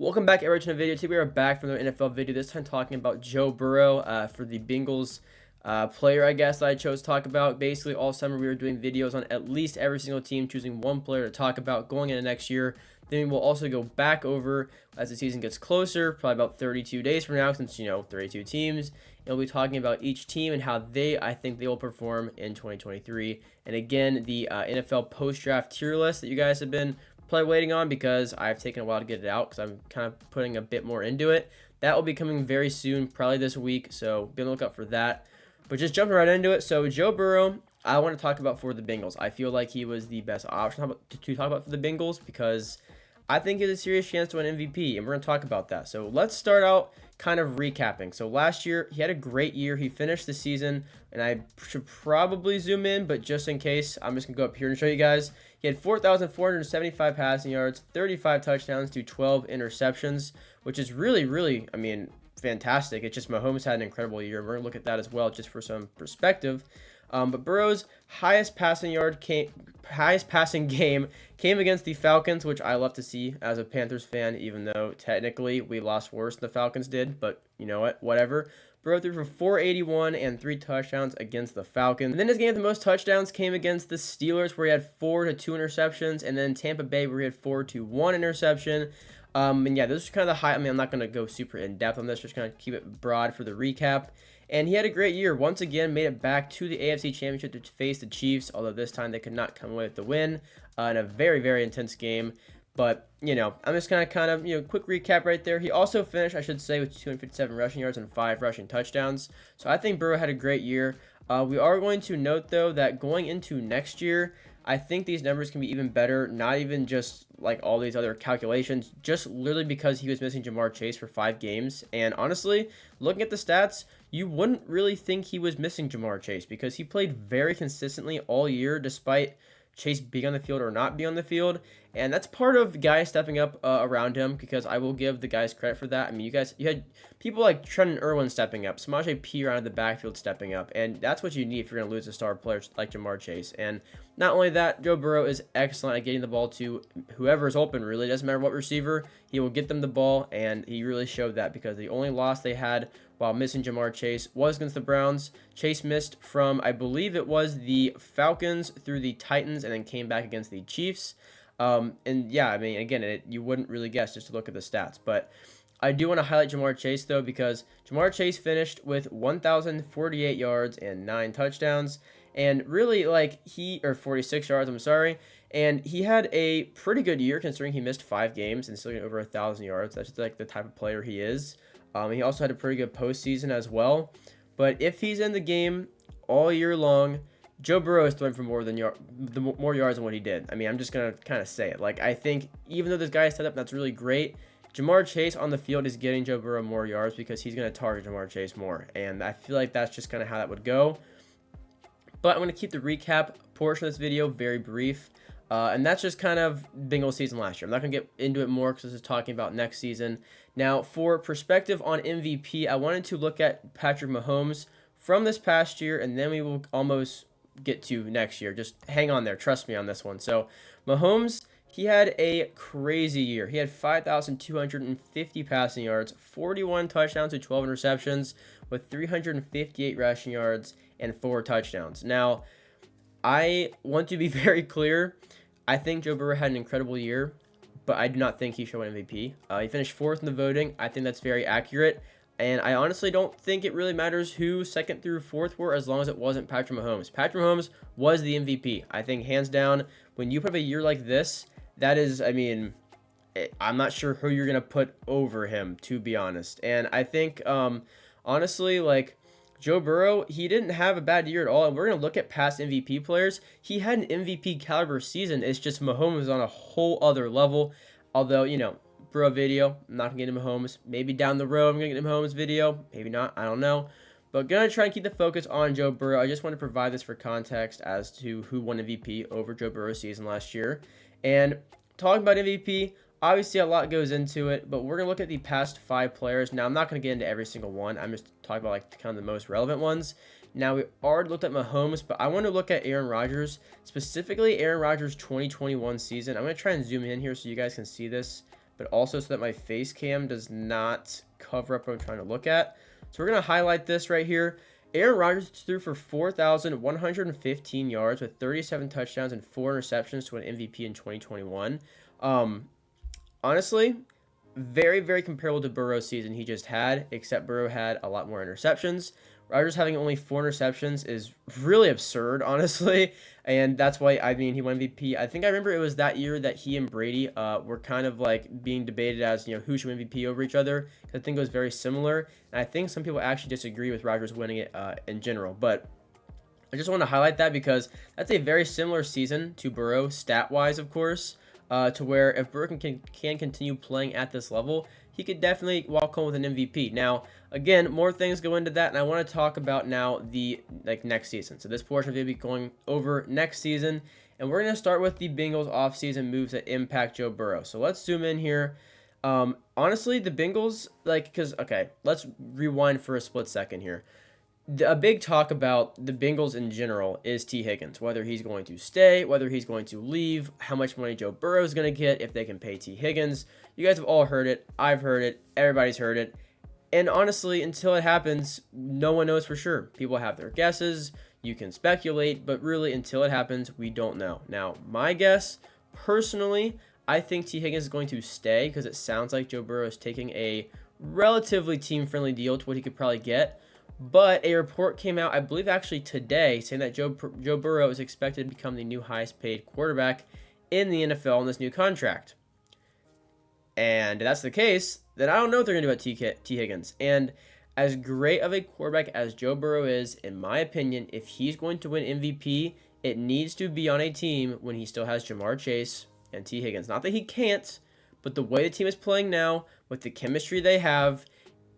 Welcome back, everyone, to the video. Today we are back from the NFL video. This time talking about Joe Burrow for the Bengals player, I guess, that I chose to talk about. Basically, all summer we were doing videos on at least every single team, choosing one player to talk about going into next year. Then we'll also go back over as the season gets closer, probably about 32 days from now, since 32 teams. And we'll be talking about each team and how I think they will perform in 2023. And again, the NFL post-draft tier list that you guys have been probably waiting on, because I've taken a while to get it out because I'm kind of putting a bit more into it. That will be coming very soon, probably this week, so be on the lookout for that. But just jumping right into it, so Joe Burrow, I want to talk about for the Bengals. I feel like he was the best option to talk about for the Bengals because I think he has a serious chance to win MVP, and we're going to talk about that. So let's start out kind of recapping. So last year, he had a great year. He finished the season, and I should probably zoom in, but just in case, I'm just going to go up here and show you guys. He had 4,475 passing yards, 35 touchdowns to 12 interceptions, which is really, fantastic. It's just Mahomes had an incredible year. We're going to look at that as well just for some perspective. But Burrow's highest passing game came against the Falcons, which I love to see as a Panthers fan, even though technically we lost worse than the Falcons did. But you know what? Whatever. Burrow threw for 481 and 3 touchdowns against the Falcons. And then his game with the most touchdowns came against the Steelers, where he had 4 to 2 interceptions, and then Tampa Bay, where he had 4 to 1 interception. And yeah, this is kind of the high. I'm not going to go super in depth on this, just kind of keep it broad for the recap. And he had a great year. Once again, made it back to the AFC Championship to face the Chiefs, although this time they could not come away with the win in a very intense game. But, I'm just going to kind of, quick recap right there. He also finished, I should say, with 257 rushing yards and 5 rushing touchdowns. So I think Burrow had a great year. We are going to note, though, that going into next year, I think these numbers can be even better, not even just like all these other calculations, just literally because he was missing Jamar Chase for 5 games. And honestly, looking at the stats, you wouldn't really think he was missing Jamar Chase because he played very consistently all year despite Chase being on the field or not being on the field. And that's part of guys stepping up around him, because I will give the guys credit for that. I mean, you had people like Trenton Irwin stepping up, Samaje Perine out of the backfield stepping up, and that's what you need if you're going to lose a star player like Jamar Chase. And not only that, Joe Burrow is excellent at getting the ball to whoever is open, really. It doesn't matter what receiver, he will get them the ball, and he really showed that, because the only loss they had while missing Jamar Chase was against the Browns. Chase missed from, I believe it was the Falcons through the Titans, and then came back against the Chiefs. And yeah, again, you wouldn't really guess just to look at the stats. But I do want to highlight Jamar Chase, though, because Jamar Chase finished with 1,048 yards and 9 touchdowns. And really, 46 yards, I'm sorry. And he had a pretty good year considering he missed 5 games and still getting over 1,000 yards. That's just like the type of player he is. He also had a pretty good postseason as well. But if he's in the game all year long, Joe Burrow is throwing for more yards than what he did. I'm just going to kind of say it. I think even though this guy is set up, that's really great, Jamar Chase on the field is getting Joe Burrow more yards because he's going to target Jamar Chase more. And I feel like that's just kind of how that would go. But I'm going to keep the recap portion of this video very brief. And that's just kind of Bengals season last year. I'm not going to get into it more because this is talking about next season. Now, for perspective on MVP, I wanted to look at Patrick Mahomes from this past year, and then we will almost get to next year. Just hang on there. Trust me on this one. So, Mahomes, he had a crazy year. He had 5,250 passing yards, 41 touchdowns to 12 interceptions, with 358 rushing yards and 4 touchdowns. Now, I want to be very clear. I think Joe Burrow had an incredible year, but I do not think he should win MVP. He finished 4th in the voting. I think that's very accurate. And I honestly don't think it really matters who 2nd through 4th were, as long as it wasn't Patrick Mahomes. Patrick Mahomes was the MVP. I think hands down, when you put up a year like this, that is, I'm not sure who you're going to put over him, to be honest. And I think, honestly, Joe Burrow, he didn't have a bad year at all. And we're going to look at past MVP players. He had an MVP caliber season. It's just Mahomes on a whole other level. Although, Burrow video, I'm not going to get him Mahomes. Maybe down the road I'm going to get him Mahomes video. Maybe not. I don't know. But going to try and keep the focus on Joe Burrow. I just want to provide this for context as to who won MVP over Joe Burrow's season last year. And talking about MVP, obviously a lot goes into it, but we're going to look at the past 5 players. Now, I'm not going to get into every single one. I'm just talking about kind of the most relevant ones. Now, we already looked at Mahomes, but I want to look at Aaron Rodgers, specifically Aaron Rodgers' 2021 season. I'm going to try and zoom in here so you guys can see this but also so that my face cam does not cover up what I'm trying to look at. So we're going to highlight this right here. Aaron Rodgers threw for 4,115 yards with 37 touchdowns and 4 interceptions to win MVP in 2021. Honestly, very, very comparable to Burrow's season he just had, except Burrow had a lot more interceptions. Rodgers having only 4 interceptions is really absurd, honestly, and that's why, I mean, he won MVP. I think I remember it was that year that he and Brady were kind of like being debated as, you know, who should win MVP over each other. I think it was very similar, and I think some people actually disagree with Rodgers winning it in general, but I just want to highlight that because that's a very similar season to Burrow, stat-wise, of course, to where if Burrow can continue playing at this level, he could definitely walk home with an MVP. Now, again, more things go into that, and I want to talk about now the next season. So this portion will be going over next season, and we're going to start with the Bengals offseason moves that impact Joe Burrow. So let's zoom in here. Honestly, the Bengals, okay, let's rewind for a split second here. A big talk about the Bengals in general is T. Higgins, whether he's going to stay, whether he's going to leave, how much money Joe Burrow is going to get, if they can pay T. Higgins. You guys have all heard it. I've heard it. Everybody's heard it. And honestly, until it happens, no one knows for sure. People have their guesses. You can speculate, but really, until it happens, we don't know. Now, my guess, personally, I think T. Higgins is going to stay because it sounds like Joe Burrow is taking a relatively team-friendly deal to what he could probably get. But a report came out, I believe actually today, saying that Joe Burrow is expected to become the new highest-paid quarterback in the NFL in this new contract. And if that's the case, then I don't know what they're going to do about T. Higgins. And as great of a quarterback as Joe Burrow is, in my opinion, if he's going to win MVP, it needs to be on a team when he still has Jamar Chase and T. Higgins. Not that he can't, but the way the team is playing now, with the chemistry they have,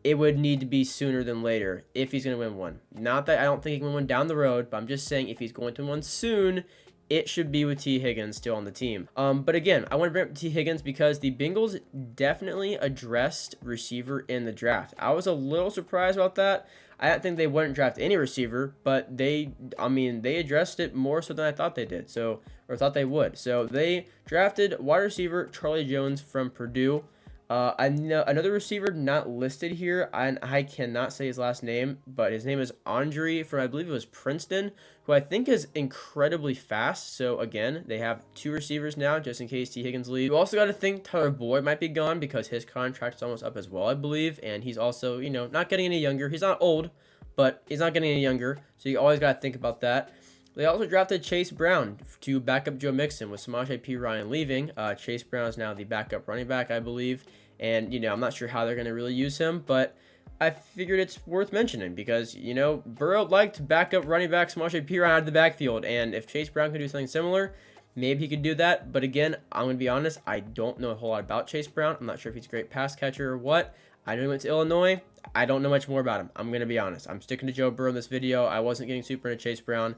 it would need to be sooner than later if he's going to win one. Not that I don't think he can win one down the road, but I'm just saying if he's going to win one soon, it should be with T. Higgins still on the team. But again, I want to bring up T. Higgins because the Bengals definitely addressed receiver in the draft. I was a little surprised about that. I didn't think they wouldn't draft any receiver, but they addressed it more so than I thought they did. Or thought they would. So they drafted wide receiver Charlie Jones from Purdue. I know another receiver not listed here, and I cannot say his last name, but his name is Andre from, I believe it was Princeton, who I think is incredibly fast. So again, they have 2 receivers now, just in case T. Higgins leaves. You also got to think Tyler Boyd might be gone because his contract is almost up as well, I believe, and he's also, you know, not getting any younger. He's not old, but he's not getting any younger, so you always got to think about that. They also drafted Chase Brown to back up Joe Mixon with Samaje Perine leaving. Chase Brown is now the backup running back, I believe. And, you know, I'm not sure how they're going to really use him, but I figured it's worth mentioning because, you know, Burrow liked backup running back Samaje Perine out of the backfield. And if Chase Brown could do something similar, maybe he could do that. But again, I'm going to be honest, I don't know a whole lot about Chase Brown. I'm not sure if he's a great pass catcher or what. I know he went to Illinois. I don't know much more about him. I'm going to be honest. I'm sticking to Joe Burrow in this video. I wasn't getting super into Chase Brown.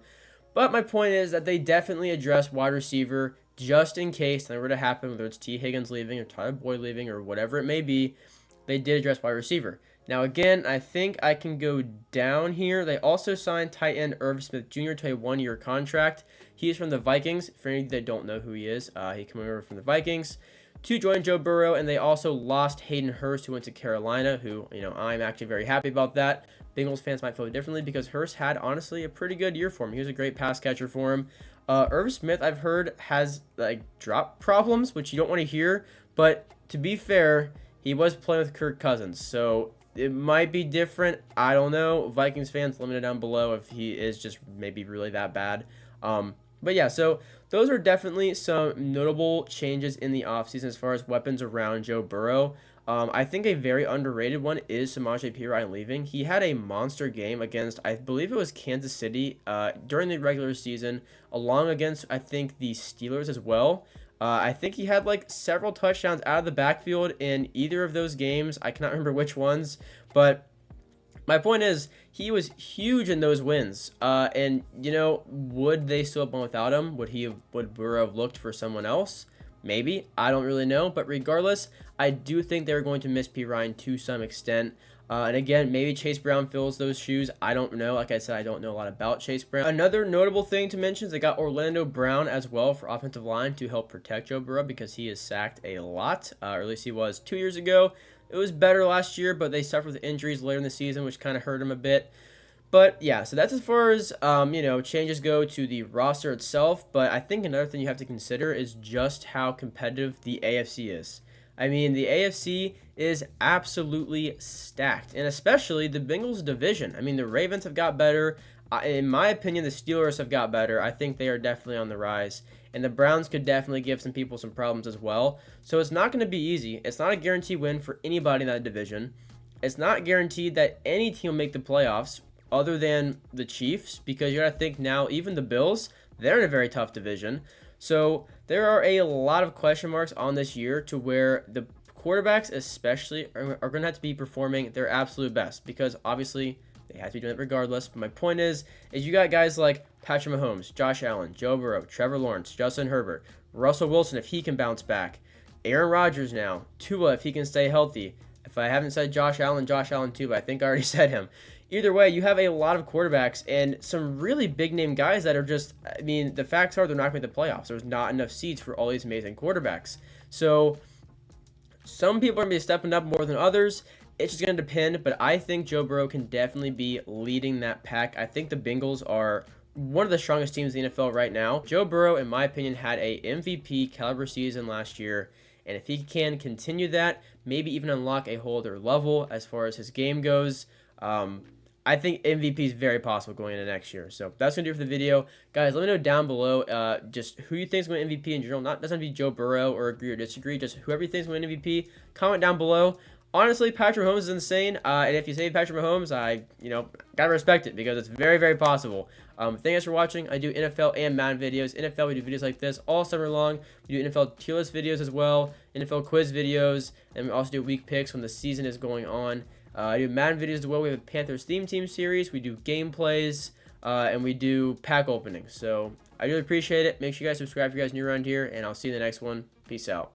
But my point is that they definitely address wide receiver just in case that were to happen, whether it's T. Higgins leaving or Tyler Boyd leaving or whatever it may be. They did address wide receiver. Now, again, I think I can go down here. They also signed tight end Irv Smith Jr. to a 1-year contract. He's from the Vikings. For any that don't know who he is, he came over from the Vikings to join Joe Burrow, and they also lost Hayden Hurst, who went to Carolina, who, you know, I'm actually very happy about that. Bengals fans might feel differently because Hurst had, honestly, a pretty good year for him. He was a great pass catcher for him. Irv Smith, I've heard, has, drop problems, which you don't want to hear, but to be fair, he was playing with Kirk Cousins, so it might be different. I don't know. Vikings fans, let me know down below if he is just maybe really that bad. But yeah, so those are definitely some notable changes in the offseason as far as weapons around Joe Burrow. I think a very underrated one is Samaje Perine leaving. He had a monster game against, I believe it was Kansas City during the regular season, along against, I think, the Steelers as well. I think he had several touchdowns out of the backfield in either of those games. I cannot remember which ones, but my point is he was huge in those wins. And, you know, would they still have won without him? Would Burrow have looked for someone else? Maybe. I don't really know. But regardless, I do think they're going to miss Perine to some extent. And again, maybe Chase Brown fills those shoes. I don't know. Like I said, I don't know a lot about Chase Brown. Another notable thing to mention is they got Orlando Brown as well for offensive line to help protect Joe Burrow because he is sacked a lot, or at least he was 2 years ago. It was better last year, but they suffered with injuries later in the season, which kind of hurt him a bit. But yeah, so that's as far as changes go to the roster itself. But I think another thing you have to consider is just how competitive the AFC is. I mean, the AFC is absolutely stacked, and especially the Bengals division. I mean, the Ravens have got better. In my opinion, the Steelers have got better. I think they are definitely on the rise, and the Browns could definitely give some people some problems as well. So it's not going to be easy. It's not a guaranteed win for anybody in that division. It's not guaranteed that any team will make the playoffs other than the Chiefs, because you got to think now, even the Bills, they're in a very tough division. So there are a lot of question marks on this year to where the quarterbacks especially are going to have to be performing their absolute best, because obviously they have to be doing it regardless. But my point is you got guys like Patrick Mahomes, Josh Allen, Joe Burrow, Trevor Lawrence, Justin Herbert, Russell Wilson if he can bounce back, Aaron Rodgers now, Tua if he can stay healthy. If I haven't said Josh Allen too, but I think I already said him. Either way, you have a lot of quarterbacks and some really big-name guys that are just, I mean, the facts are they're not going to make the playoffs. There's not enough seats for all these amazing quarterbacks. So some people are going to be stepping up more than others. It's just going to depend, but I think Joe Burrow can definitely be leading that pack. I think the Bengals are one of the strongest teams in the NFL right now. Joe Burrow, in my opinion, had a MVP caliber season last year, and if he can continue that, maybe even unlock a whole other level as far as his game goes, I think MVP is very possible going into next year. So that's going to do it for the video. Guys, let me know down below just who you think is going to MVP in general. Doesn't have to be Joe Burrow or agree or disagree. Just whoever you think is going to MVP. Comment down below. Honestly, Patrick Mahomes is insane. And if you say Patrick Mahomes, I, got to respect it because it's very, very possible. Thank you guys for watching. I do NFL and Madden videos. NFL, we do videos like this all summer long. We do NFL tier list videos as well. NFL quiz videos. And we also do week picks when the season is going on. I do Madden videos as well. We have a Panthers theme team series. We do gameplays, and we do pack openings. So I really appreciate it. Make sure you guys subscribe if you guys are new around here, and I'll see you in the next one. Peace out.